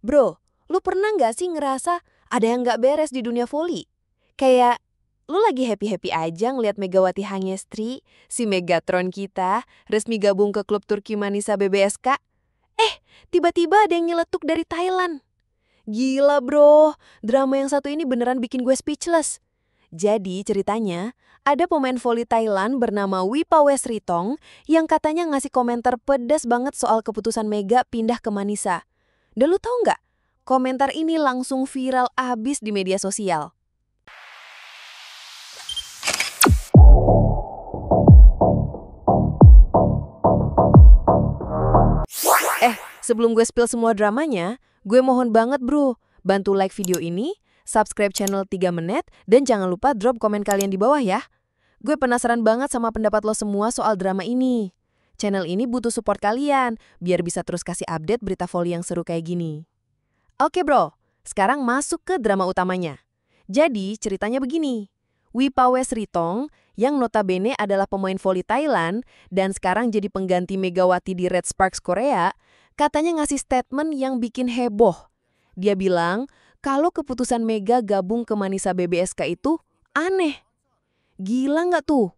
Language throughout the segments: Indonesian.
Bro, lu pernah nggak sih ngerasa ada yang nggak beres di dunia voli? Kayak lu lagi happy-happy aja ngeliat Megawati Hangestri, si Megatron kita, resmi gabung ke klub Turki Manisa BBSK. Eh, tiba-tiba ada yang nyeletuk dari Thailand. Gila bro, drama yang satu ini beneran bikin gue speechless. Jadi ceritanya, ada pemain voli Thailand bernama Wipawesritong yang katanya ngasih komentar pedas banget soal keputusan Mega pindah ke Manisa. Dan lu tahu nggak? Komentar ini langsung viral abis di media sosial. Sebelum gue spill semua dramanya, gue mohon banget bro, bantu like video ini, subscribe channel 3 menit, dan jangan lupa drop komen kalian di bawah ya. Gue penasaran banget sama pendapat lo semua soal drama ini. Channel ini butuh support kalian, biar bisa terus kasih update berita voli yang seru kayak gini. Oke bro, sekarang masuk ke drama utamanya. Jadi ceritanya begini. Wipawesritong, yang notabene adalah pemain voli Thailand dan sekarang jadi pengganti Megawati di Red Sparks Korea, katanya ngasih statement yang bikin heboh. Dia bilang kalau keputusan Mega gabung ke Manisa BBSK itu aneh. Gila nggak tuh?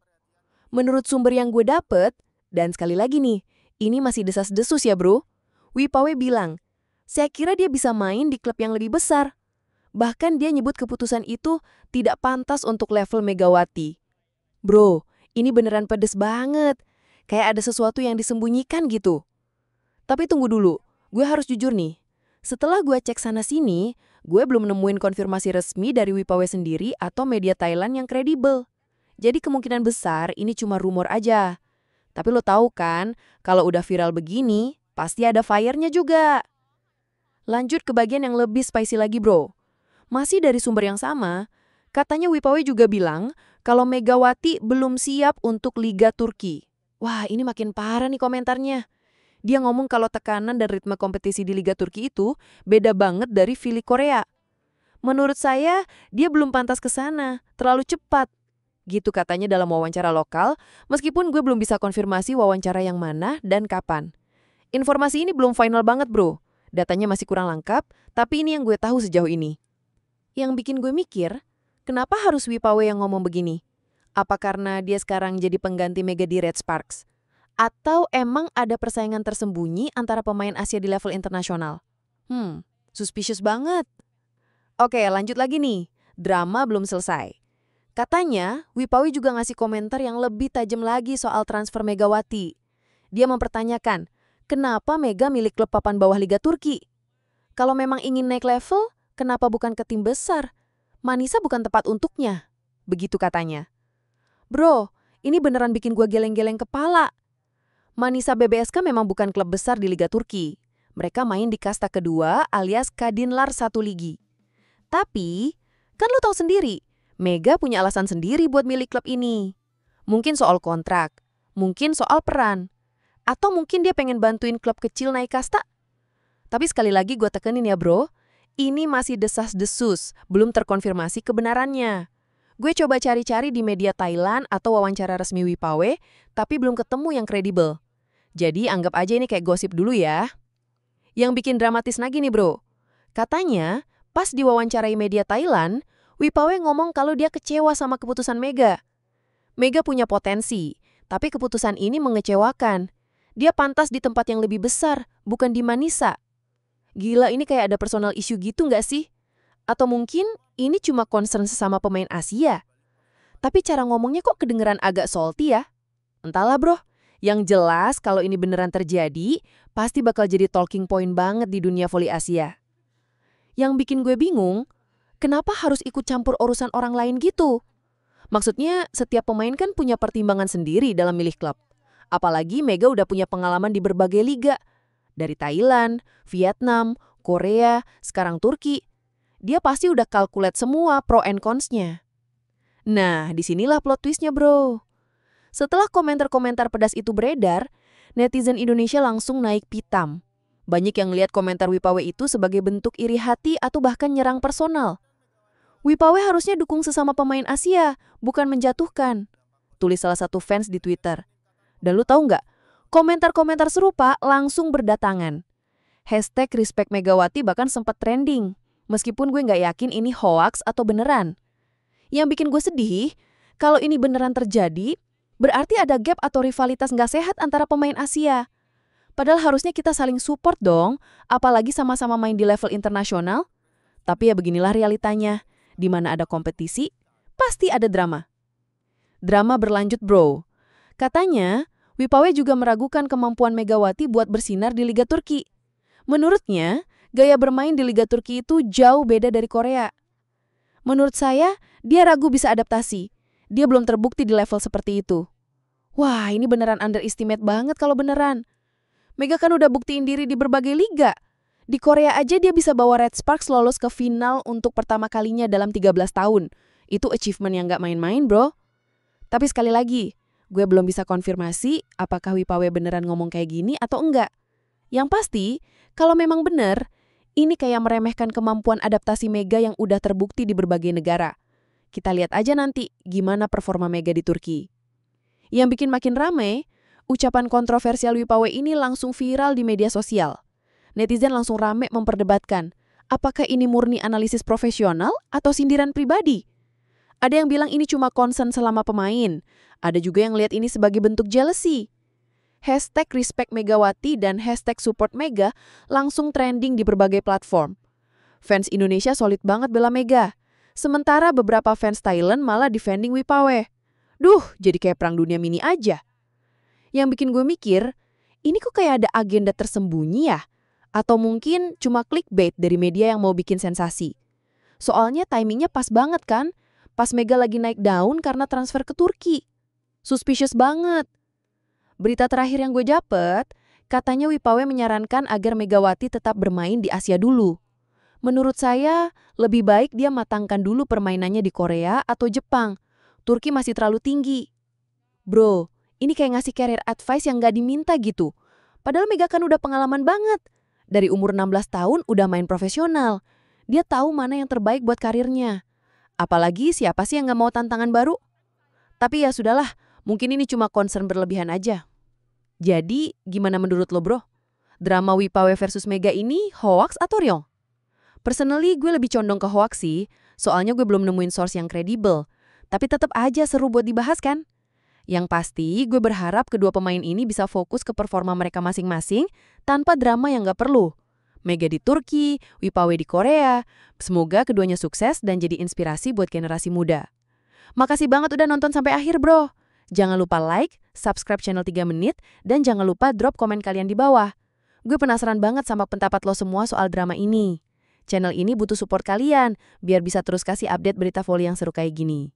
Menurut sumber yang gue dapet, dan sekali lagi nih, ini masih desas-desus ya bro, Wipawe bilang, saya kira dia bisa main di klub yang lebih besar. Bahkan dia nyebut keputusan itu tidak pantas untuk level Megawati. Bro, ini beneran pedes banget. Kayak ada sesuatu yang disembunyikan gitu. Tapi tunggu dulu, gue harus jujur nih. Setelah gue cek sana-sini, gue belum nemuin konfirmasi resmi dari Wipawe sendiri atau media Thailand yang kredibel. Jadi kemungkinan besar ini cuma rumor aja. Tapi lo tahu kan, kalau udah viral begini, pasti ada fire-nya juga. Lanjut ke bagian yang lebih spicy lagi bro. Masih dari sumber yang sama, katanya Wipawe juga bilang kalau Megawati belum siap untuk Liga Turki. Wah, ini makin parah nih komentarnya. Dia ngomong kalau tekanan dan ritme kompetisi di Liga Turki itu beda banget dari V-League Korea. Menurut saya, dia belum pantas ke sana, terlalu cepat. Gitu katanya dalam wawancara lokal, meskipun gue belum bisa konfirmasi wawancara yang mana dan kapan. Informasi ini belum final banget bro. Datanya masih kurang lengkap, tapi ini yang gue tahu sejauh ini. Yang bikin gue mikir, kenapa harus Wipawe yang ngomong begini? Apa karena dia sekarang jadi pengganti Mega di Red Sparks? Atau emang ada persaingan tersembunyi antara pemain Asia di level internasional? Suspicious banget. Oke, lanjut lagi nih. Drama belum selesai. Katanya, Wipawe juga ngasih komentar yang lebih tajam lagi soal transfer Megawati. Dia mempertanyakan, kenapa Mega milik klub papan bawah Liga Turki? Kalau memang ingin naik level, kenapa bukan ke tim besar? Manisa bukan tempat untuknya. Begitu katanya. Bro, ini beneran bikin gue geleng-geleng kepala. Manisa BBSK memang bukan klub besar di Liga Turki. Mereka main di kasta kedua alias Kadinlar 1 Ligi. Tapi, kan lu tahu sendiri, Mega punya alasan sendiri buat milik klub ini. Mungkin soal kontrak, mungkin soal peran, atau mungkin dia pengen bantuin klub kecil naik kasta. Tapi sekali lagi gue tekenin ya bro, ini masih desas-desus, belum terkonfirmasi kebenarannya. Gue coba cari-cari di media Thailand atau wawancara resmi Wipawe, tapi belum ketemu yang kredibel. Jadi anggap aja ini kayak gosip dulu ya. Yang bikin dramatis lagi nih bro. Katanya, pas diwawancarai media Thailand, Wipawe ngomong kalau dia kecewa sama keputusan Mega. Mega punya potensi, tapi keputusan ini mengecewakan. Dia pantas di tempat yang lebih besar, bukan di Manisa. Gila, ini kayak ada personal issue gitu nggak sih? Atau mungkin ini cuma concern sesama pemain Asia? Tapi cara ngomongnya kok kedengeran agak salty ya? Entahlah bro. Yang jelas kalau ini beneran terjadi, pasti bakal jadi talking point banget di dunia voli Asia. Yang bikin gue bingung, kenapa harus ikut campur urusan orang lain gitu? Maksudnya setiap pemain kan punya pertimbangan sendiri dalam milih klub. Apalagi Mega udah punya pengalaman di berbagai liga. Dari Thailand, Vietnam, Korea, sekarang Turki. Dia pasti udah kalkulat semua pro and cons-nya. Nah, disinilah plot twist-nya bro. Setelah komentar-komentar pedas itu beredar, netizen Indonesia langsung naik pitam. Banyak yang lihat komentar Wipawe itu sebagai bentuk iri hati atau bahkan nyerang personal. Wipawe harusnya dukung sesama pemain Asia, bukan menjatuhkan. Tulis salah satu fans di Twitter. Dan lu tahu nggak? Komentar-komentar serupa langsung berdatangan. Hashtag Respect Megawati bahkan sempat trending. Meskipun gue nggak yakin ini hoax atau beneran. Yang bikin gue sedih, kalau ini beneran terjadi, berarti ada gap atau rivalitas nggak sehat antara pemain Asia. Padahal harusnya kita saling support dong, apalagi sama-sama main di level internasional. Tapi ya beginilah realitanya, di mana ada kompetisi, pasti ada drama. Drama berlanjut bro. Katanya, Wipawe juga meragukan kemampuan Megawati buat bersinar di Liga Turki. Menurutnya, gaya bermain di Liga Turki itu jauh beda dari Korea. Menurut saya, dia ragu bisa adaptasi. Dia belum terbukti di level seperti itu. Wah, ini beneran underestimate banget kalau beneran. Mega kan udah buktiin diri di berbagai liga. Di Korea aja dia bisa bawa Red Sparks lolos ke final untuk pertama kalinya dalam 13 tahun. Itu achievement yang gak main-main bro. Tapi sekali lagi, gue belum bisa konfirmasi apakah Wipawe beneran ngomong kayak gini atau enggak. Yang pasti, kalau memang bener, ini kayak meremehkan kemampuan adaptasi Mega yang udah terbukti di berbagai negara. Kita lihat aja nanti gimana performa Mega di Turki. Yang bikin makin rame, ucapan kontroversial Wipawe ini langsung viral di media sosial. Netizen langsung rame memperdebatkan, apakah ini murni analisis profesional atau sindiran pribadi? Ada yang bilang ini cuma concern selama pemain. Ada juga yang lihat ini sebagai bentuk jealousy. Hashtag Respect Megawati dan hashtag Support Mega langsung trending di berbagai platform. Fans Indonesia solid banget bela Mega. Sementara beberapa fans Thailand malah defending Wipawe. Duh, jadi kayak perang dunia mini aja. Yang bikin gue mikir, ini kok kayak ada agenda tersembunyi ya? Atau mungkin cuma clickbait dari media yang mau bikin sensasi. Soalnya timingnya pas banget kan? Pas Mega lagi naik daun karena transfer ke Turki. Suspicious banget. Berita terakhir yang gue dapet, katanya Wipawe menyarankan agar Megawati tetap bermain di Asia dulu. Menurut saya, lebih baik dia matangkan dulu permainannya di Korea atau Jepang. Turki masih terlalu tinggi. Bro, ini kayak ngasih career advice yang gak diminta gitu. Padahal Mega kan udah pengalaman banget. Dari umur 16 tahun udah main profesional. Dia tahu mana yang terbaik buat karirnya. Apalagi siapa sih yang gak mau tantangan baru? Tapi ya sudahlah, mungkin ini cuma concern berlebihan aja. Jadi, gimana menurut lo bro? Drama Wipawe versus Mega ini hoax atau real? Personally, gue lebih condong ke hoax sih. Soalnya gue belum nemuin source yang kredibel. Tapi tetap aja seru buat dibahas kan? Yang pasti, gue berharap kedua pemain ini bisa fokus ke performa mereka masing-masing tanpa drama yang gak perlu. Mega di Turki, Wipawe di Korea. Semoga keduanya sukses dan jadi inspirasi buat generasi muda. Makasih banget udah nonton sampai akhir bro. Jangan lupa like, subscribe channel 3 menit, dan jangan lupa drop komen kalian di bawah. Gue penasaran banget sama pendapat lo semua soal drama ini. Channel ini butuh support kalian, biar bisa terus kasih update berita volley yang seru kayak gini.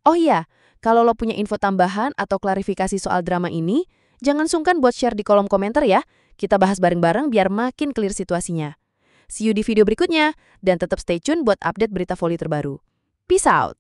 Oh iya, kalau lo punya info tambahan atau klarifikasi soal drama ini, jangan sungkan buat share di kolom komentar ya. Kita bahas bareng-bareng biar makin clear situasinya. See you di video berikutnya, dan tetap stay tune buat update berita volley terbaru. Peace out!